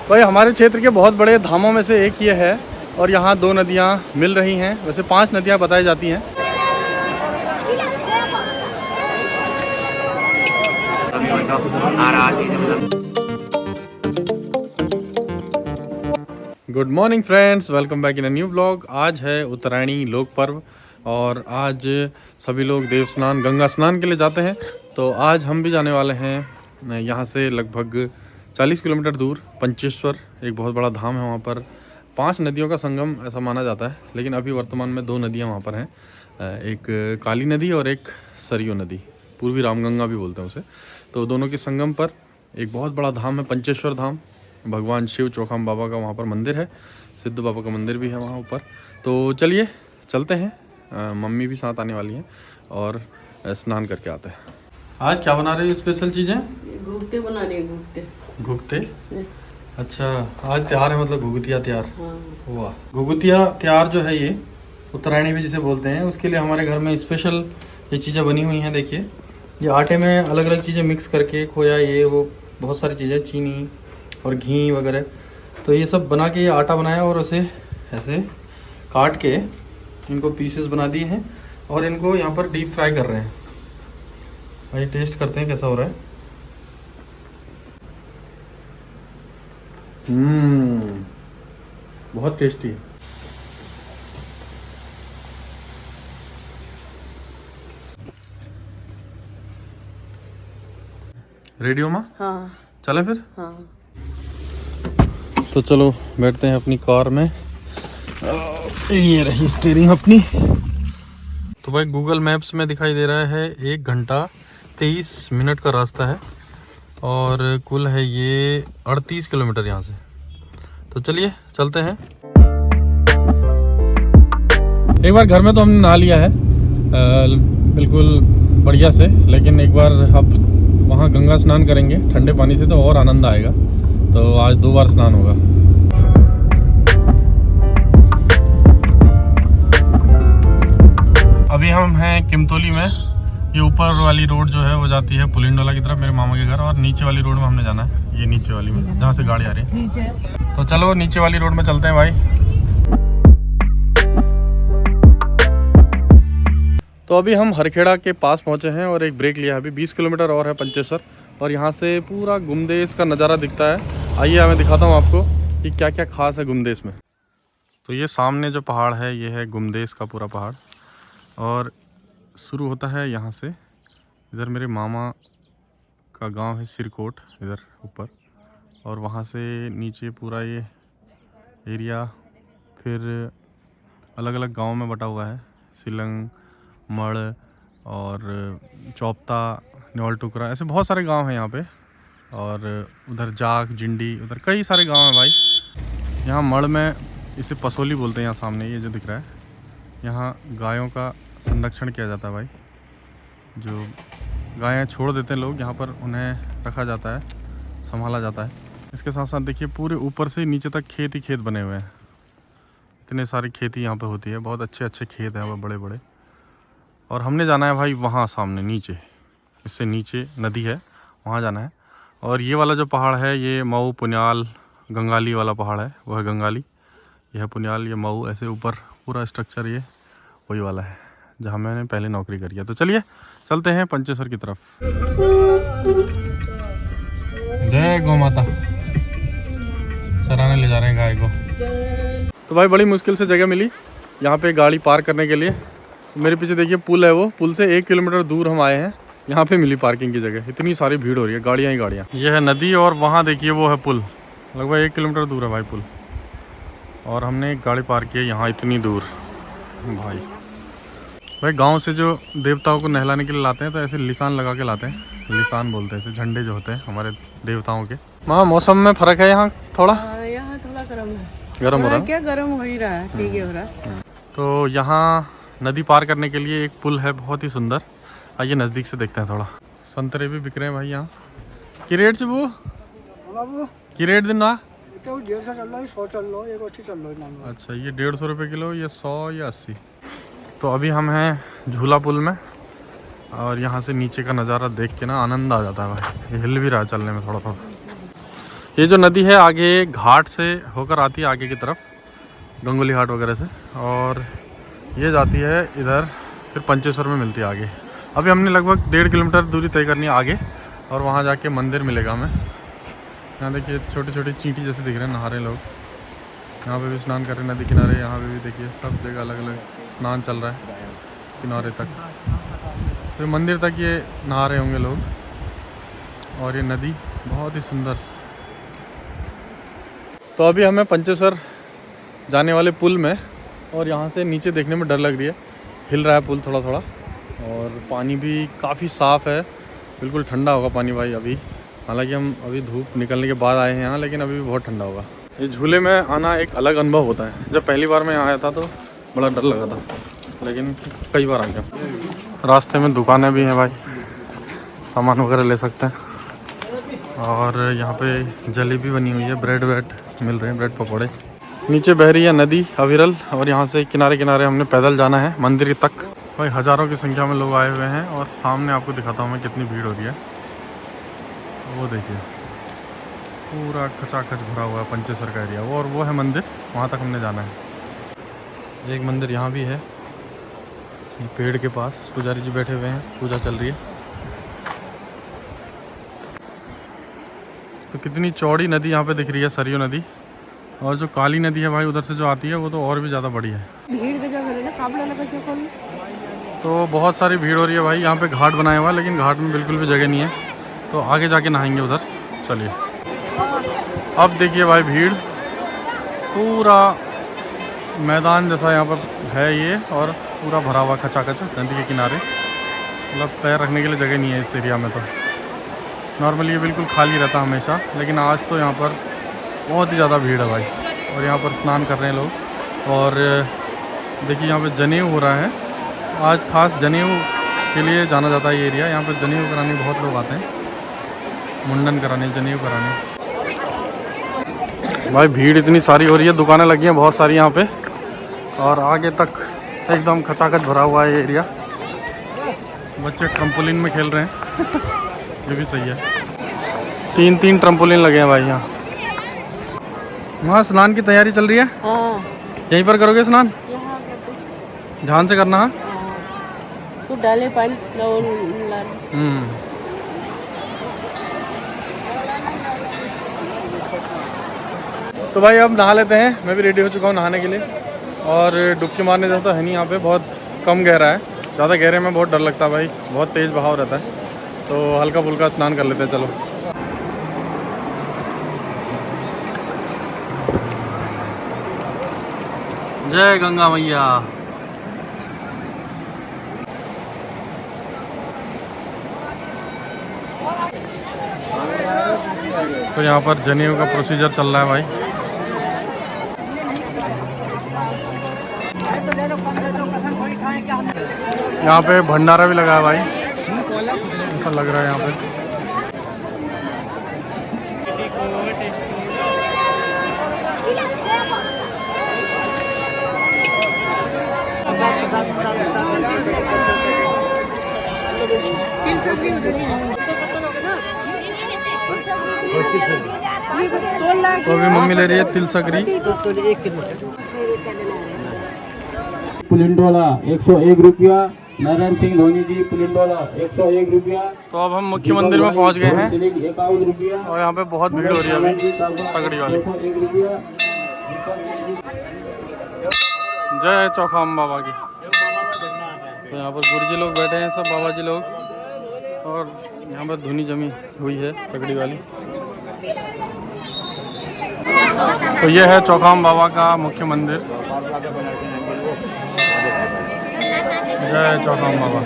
भाई हमारे क्षेत्र के बहुत बड़े धामों में से एक ये है और यहाँ 2 नदियाँ मिल रही हैं। वैसे 5 नदियाँ बताई जाती हैं। Good morning friends, welcome back in a new vlog. आज है उत्तरायणी लोक पर्व और आज सभी लोग देव स्नान गंगा स्नान के लिए जाते हैं। तो आज हम भी जाने वाले हैं। यहाँ से लगभग 40 किलोमीटर दूर पंचेश्वर एक बहुत बड़ा धाम है। वहाँ पर 5 नदियों का संगम ऐसा माना जाता है, लेकिन अभी वर्तमान में 2 नदियाँ वहाँ पर हैं। एक काली नदी और एक सरयू नदी, पूर्वी रामगंगा भी बोलते हैं उसे। तो दोनों के संगम पर एक बहुत बड़ा धाम है पंचेश्वर धाम। भगवान शिव चौखाम बाबा का वहाँ पर मंदिर है, सिद्ध बाबा का मंदिर भी है वहाँ ऊपर। तो चलिए चलते हैं। मम्मी भी साथ आने वाली हैं और स्नान करके आते हैं। आज क्या बना रहे हो स्पेशल चीज़ें? घुगते बना रही है। घुगते? अच्छा, आज त्योहार है, मतलब घुगतिया त्योहार। हाँ। वाह। घुगतिया त्योहार जो है ये उत्तरायणी भी जिसे बोलते हैं, उसके लिए हमारे घर में स्पेशल ये चीज़ें बनी हुई हैं। देखिए, ये आटे में अलग अलग चीज़ें मिक्स करके, खोया ये वो बहुत सारी चीज़ें, चीनी और घी वगैरह, तो ये सब बना के ये आटा बनाया और उसे ऐसे काट के इनको पीसेस बना दिए हैं और इनको यहाँ पर डीप फ्राई कर रहे हैं। भाई टेस्ट करते हैं कैसा हो रहा है। बहुत टेस्टी है। रेडियो में? हाँ। चले फिर? हाँ। तो चलो बैठते हैं अपनी कार में। ये रही स्टीयरिंग अपनी। तो भाई गूगल मैप्स में दिखाई दे रहा है 1 घंटा 23 मिनट का रास्ता है और कुल है ये 38 किलोमीटर यहाँ से। तो चलिए चलते हैं। एक बार घर में तो हमने नहा लिया है बिल्कुल बढ़िया से, लेकिन एक बार अब वहाँ गंगा स्नान करेंगे ठंडे पानी से, तो और आनंद आएगा। तो आज 2 बार स्नान होगा। अभी हम हैं किमतोली में। ये ऊपर वाली रोड जो है वो जाती है पुलिंडोला की तरफ, मेरे मामा के घर, और नीचे वाली रोड में हमने जाना है, ये नीचे वाली में जहाँ से गाड़ी आ रही है नीचे। तो चलो नीचे वाली रोड में चलते हैं भाई। तो अभी हम हरखेड़ा के पास पहुँचे हैं और एक ब्रेक लिया है। अभी 20 किलोमीटर और है पंचेश्वर, और यहाँ से पूरा गुमदेश का नज़ारा दिखता है। आइए मैं दिखाता हूँ आपको कि क्या क्या खास है गुमदेश में। तो ये सामने जो पहाड़ है ये है गुमदेश का पूरा पहाड़, और शुरू होता है यहाँ से। इधर मेरे मामा का गांव है सिरकोट, इधर ऊपर, और वहाँ से नीचे पूरा ये एरिया फिर अलग अलग गांव में बटा हुआ है। सिलंग, मड़ और चौपता, न्योल टुकरा, ऐसे बहुत सारे गांव हैं यहाँ पे। और उधर जाग, जिंडी, उधर कई सारे गांव हैं भाई। यहाँ मड़ में इसे पसोली बोलते हैं। यहाँ सामने ये जो दिख रहा है, यहाँ गायों का संरक्षण किया जाता है भाई। जो गायें छोड़ देते हैं लोग, यहाँ पर उन्हें रखा जाता है, संभाला जाता है। इसके साथ साथ देखिए पूरे ऊपर से नीचे तक खेत ही खेत बने हुए हैं। इतने सारी खेती यहाँ पे होती है, बहुत अच्छे अच्छे खेत हैं वो बड़े बड़े। और हमने जाना है भाई वहाँ सामने नीचे, इससे नीचे नदी है, वहाँ जाना है। और ये वाला जो पहाड़ है ये मऊ, पुन्याल, गंगाली वाला पहाड़ है, वो है गंगाली। यह है पुन्याल, ये मऊ, ऐसे ऊपर पूरा स्ट्रक्चर ये वही वाला है जहाँ मैंने पहले नौकरी करी है। तो चलिए चलते हैं पंचेश्वर की तरफ। जय गौ माता। सराहने ले जा रहे हैं गाय को। तो भाई बड़ी मुश्किल से जगह मिली यहाँ पे गाड़ी पार्क करने के लिए। मेरे पीछे देखिए पुल है, वो पुल से 1 किलोमीटर दूर हम आए हैं, यहाँ पे मिली पार्किंग की जगह। इतनी सारी भीड़ हो रही है, गाड़ियाँ ही गाड़ियाँ। ये है नदी और वहाँ देखिए वो है पुल, लगभग 1 किलोमीटर दूर है भाई पुल। और हमने एक गाड़ी पार्क की है यहाँ इतनी दूर। भाई गांव से जो देवताओं को नहलाने के लिए लाते हैं तो ऐसे लिसान लगा के लाते हैं। लिसान बोलते हैं ऐसे झंडे जो होते हैं हमारे देवताओं के। माँ मौसम में फ़र्क है यहाँ थोड़ा? यहाँ थोड़ा गर्म है। गर्म हो रहा है? क्या गर्म हो ही रहा है, ठीक है हो रहा है। तो यहाँ नदी पार करने के लिए एक पुल है बहुत ही सुंदर। आइए नज़दीक से देखते हैं थोड़ा। संतरे भी बिक रहे हैं भाई यहाँ। की रेट से वो की रेट दिन ना? 150 चल रहा है, 100 चल रहा है, 180 चल रहा है। अच्छा, ये 150 रुपये किलो, ये 100 या 80। तो अभी हम हैं झूला पुल में और यहाँ से नीचे का नज़ारा देख के ना आनंद आ जाता है भाई। ये हिल भी रहा है चलने में थोड़ा थोड़ा। ये जो नदी है आगे घाट से होकर आती है आगे की तरफ, गंगोली घाट वगैरह से, और ये जाती है इधर, फिर पंचेश्वर में मिलती है आगे। अभी हमने लगभग 1.5 किलोमीटर दूरी तय करनी है आगे, और वहाँ जाके मंदिर मिलेगा हमें। यहाँ देखिए छोटी छोटी चींटी जैसे दिख रहे हैं, नहा रहे लोग। यहाँ पे भी स्नान कर रहे हैं नदी किनारे। यहाँ पे भी देखिए सब जगह अलग अलग स्नान चल रहा है किनारे तक, तो मंदिर तक ये नहा रहे होंगे लोग। और ये नदी बहुत ही सुंदर। तो अभी हमें पंचेश्वर जाने वाले पुल में, और यहाँ से नीचे देखने में डर लग रही है, हिल रहा है पुल थोड़ा थोड़ा, और पानी भी काफ़ी साफ़ है, बिल्कुल ठंडा होगा पानी भाई अभी। हालांकि हम अभी धूप निकलने के बाद आए हैं यहाँ, लेकिन अभी भी बहुत ठंडा होगा। ये झूले में आना एक अलग अनुभव होता है। जब पहली बार मैं आया था तो बड़ा डर लगा था, लेकिन कई बार आ गया। रास्ते में दुकानें भी हैं भाई, सामान वगैरह ले सकते हैं। और यहाँ पे जलेबी बनी हुई है, ब्रेड वेड मिल रहे हैं, ब्रेड पकौड़े। नीचे बह रही है नदी अविरल, और यहाँ से किनारे किनारे हमने पैदल जाना है मंदिर तक। भाई हज़ारों की संख्या में लोग आए हुए हैं, और सामने आपको दिखाता हूँ मैं कितनी भीड़ हो रही है। वो देखिए पूरा खचाखच भरा हुआ है पंचेश्वर का एरिया। और वो है मंदिर, वहाँ तक हमने जाना है। एक मंदिर यहाँ भी है, पेड़ के पास पुजारी जी बैठे हुए हैं, पूजा चल रही है। तो कितनी चौड़ी नदी यहाँ पे दिख रही है, सरयू नदी। और जो काली नदी है भाई उधर से जो आती है, वो तो और भी ज़्यादा बड़ी है। तो बहुत सारी भीड़ हो रही है भाई। यहाँ पे घाट बनाया हुआ है, लेकिन घाट में बिल्कुल भी जगह नहीं है, तो आगे जाके नहाएंगे उधर। चलिए अब देखिए भाई भीड़, पूरा मैदान जैसा यहाँ पर है ये, और पूरा भरा हुआ खचाखच नदी के किनारे। मतलब पैर रखने के लिए जगह नहीं है इस एरिया में। तो नॉर्मली ये बिल्कुल खाली रहता हमेशा, लेकिन आज तो यहाँ पर बहुत ही ज़्यादा भीड़ है भाई। और यहाँ पर स्नान कर रहे हैं लोग। और देखिए यहाँ पे जनेऊ हो रहा है आज, खास जनेऊ के लिए जाना जाता है ये एरिया। यहाँ पर जनेऊ कराने बहुत लोग आते हैं, मुंडन कराने, जनेऊ कराने। भाई भीड़ इतनी सारी हो रही है, दुकानें लगी हैं बहुत सारी यहाँ पे, और आगे तक एकदम खचाखच भरा हुआ है ये एरिया। बच्चे ट्रम्पोलिन में खेल रहे हैं ये भी सही है। 3 ट्रम्पोलिन लगे हैं भाई यहाँ। वहाँ स्नान की तैयारी चल रही है। हाँ, यहीं पर करोगे स्नान? ध्यान से करना। तो डाले पानी। तो भाई अब नहा लेते हैं। मैं भी रेडी हो चुका हूँ नहाने के लिए, और डुबकी मारने जैसा तो है नहीं यहाँ पे, बहुत कम गहरा है। ज़्यादा गहरे में बहुत डर लगता है भाई, बहुत तेज़ बहाव रहता है। तो हल्का फुल्का स्नान कर लेते हैं। चलो जय गंगा मैया। तो यहाँ पर जनेऊ का प्रोसीजर चल रहा है भाई। यहाँ पे भंडारा भी लगा है भाई, ऐसा लग रहा है यहाँ पे। तो अभी मम्मी ले रही है तिल सकरी। पुलिंडोला 101 रुपया। नारायण सिंह धोनी जी पुलिंडोला 101 रुपया। तो अब हम मुख्य मंदिर में पहुंच गए हैं, 51 रुपया। और यहाँ पे बहुत भीड़ हो रही है अभी तगड़ी वाली। 101 रुपया। जय चौखाम बाबा की। तो यहाँ पर गुरुजी लोग बैठे हैं, सब बाबा जी लोग, और यहाँ पर धुनी जमी हुई है तगड़ी वाली। तो ये है चौखाम बाबा का मुख्य मंदिर। जय चौखाम बाबा,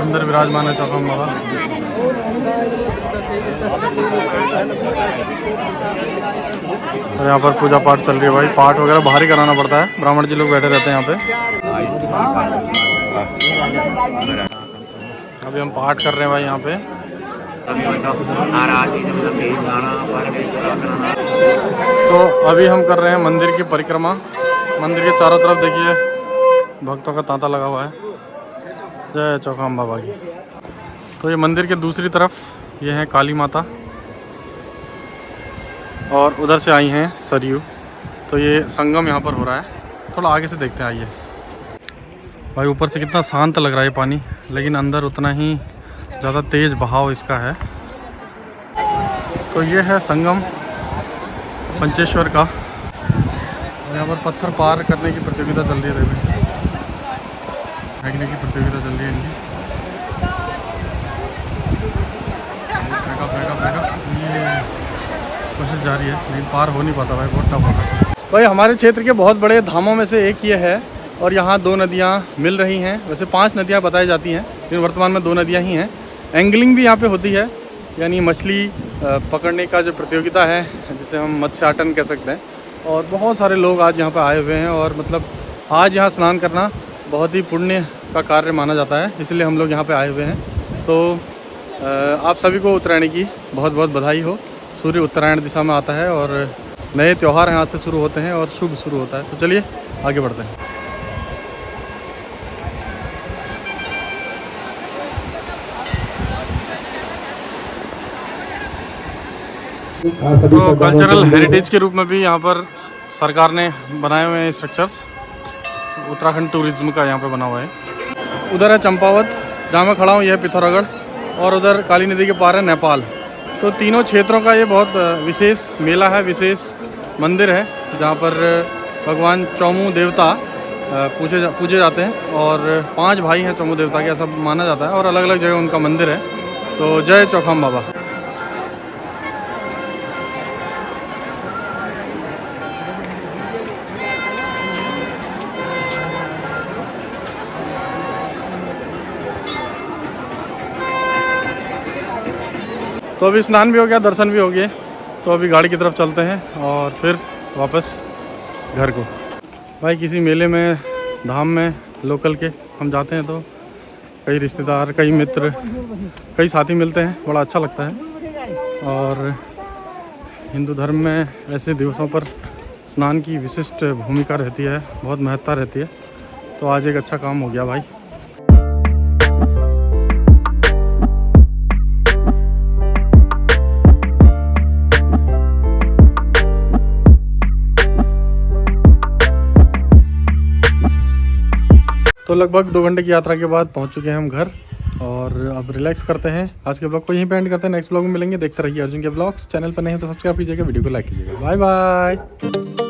अंदर विराजमान है चौखाम बाबा। और यहाँ पर पूजा पाठ चल रही है भाई। पाठ वगैरह बाहर ही कराना पड़ता है, ब्राह्मण जी लोग बैठे रहते हैं यहाँ पे। अभी हम पाठ कर रहे हैं भाई यहाँ पे। तो अभी हम कर रहे हैं मंदिर की परिक्रमा। मंदिर के चारों तरफ देखिए भक्तों का तांता लगा हुआ है। जय चौखाम बाबा की। तो ये मंदिर के दूसरी तरफ ये है काली माता। और उधर से आई हैं सरयू। तो ये संगम यहाँ पर हो रहा है। थोड़ा आगे से देखते हैं, आइए। भाई ऊपर से कितना शांत लग रहा है पानी, लेकिन अंदर उतना ही ज़्यादा तेज़ बहाव इसका है। तो ये है संगम पंचेश्वर का। यहाँ पर पत्थर पार करने की प्रतियोगिता चल रही है, फेंकने की प्रतियोगिता चल रही है इनकी। फेंका ये कोशिश जारी है, लेकिन पार हो नहीं पाता भाई, बहुत टफ होता है भाई। हमारे क्षेत्र के बहुत बड़े धामों में से एक ये है, और यहाँ 2 नदियाँ मिल रही हैं। वैसे 5 नदियाँ बताई जाती हैं, लेकिन वर्तमान में 2 नदियाँ ही हैं। एंगलिंग भी यहाँ पे होती है, यानी मछली पकड़ने का जो प्रतियोगिता है, जिसे हम मत्स्याटन कह सकते हैं। और बहुत सारे लोग आज यहाँ पे आए हुए हैं, और मतलब आज यहाँ स्नान करना बहुत ही पुण्य का कार्य माना जाता है, इसलिए हम लोग यहाँ पे आए हुए हैं। तो आप सभी को उत्तरायण की बहुत बहुत बधाई हो। सूर्य उत्तरायण दिशा में आता है और नए त्यौहार यहाँ से शुरू होते हैं और शुभ शुरू होता है। तो चलिए आगे बढ़ते हैं। तो कल्चरल हेरिटेज के रूप में भी यहाँ पर सरकार ने बनाए हुए हैं स्ट्रक्चर्स। उत्तराखंड टूरिज्म का यहाँ पे बना हुआ है। उधर है चंपावत, जहाँ मैं खड़ा हूँ, यह है पिथौरागढ़, और उधर काली नदी के पार है नेपाल। तो तीनों क्षेत्रों का ये बहुत विशेष मेला है, विशेष मंदिर है, जहाँ पर भगवान चौमू देवता पूजे जाते हैं। और 5 भाई हैं चौमू देवता के, ऐसा माना जाता है, और अलग अलग जगह उनका मंदिर है। तो जय चौखाम बाबा। तो अभी स्नान भी हो गया, दर्शन भी हो गए। तो अभी गाड़ी की तरफ चलते हैं और फिर वापस घर को। भाई किसी मेले में, धाम में लोकल के हम जाते हैं तो कई रिश्तेदार, कई मित्र, कई साथी मिलते हैं, बड़ा अच्छा लगता है। और हिंदू धर्म में ऐसे दिवसों पर स्नान की विशिष्ट भूमिका रहती है, बहुत महत्ता रहती है। तो आज एक अच्छा काम हो गया भाई। तो लगभग 2 घंटे की यात्रा के बाद पहुंच चुके हैं हम घर, और अब रिलैक्स करते हैं। आज के ब्लॉग को यहीं पे एंड करते हैं। नेक्स्ट ब्लॉग में मिलेंगे। देखते रहिए अर्जुन के ब्लॉग्स। चैनल पर नहीं तो सब्सक्राइब कीजिएगा, वीडियो को लाइक कीजिएगा। Bye bye.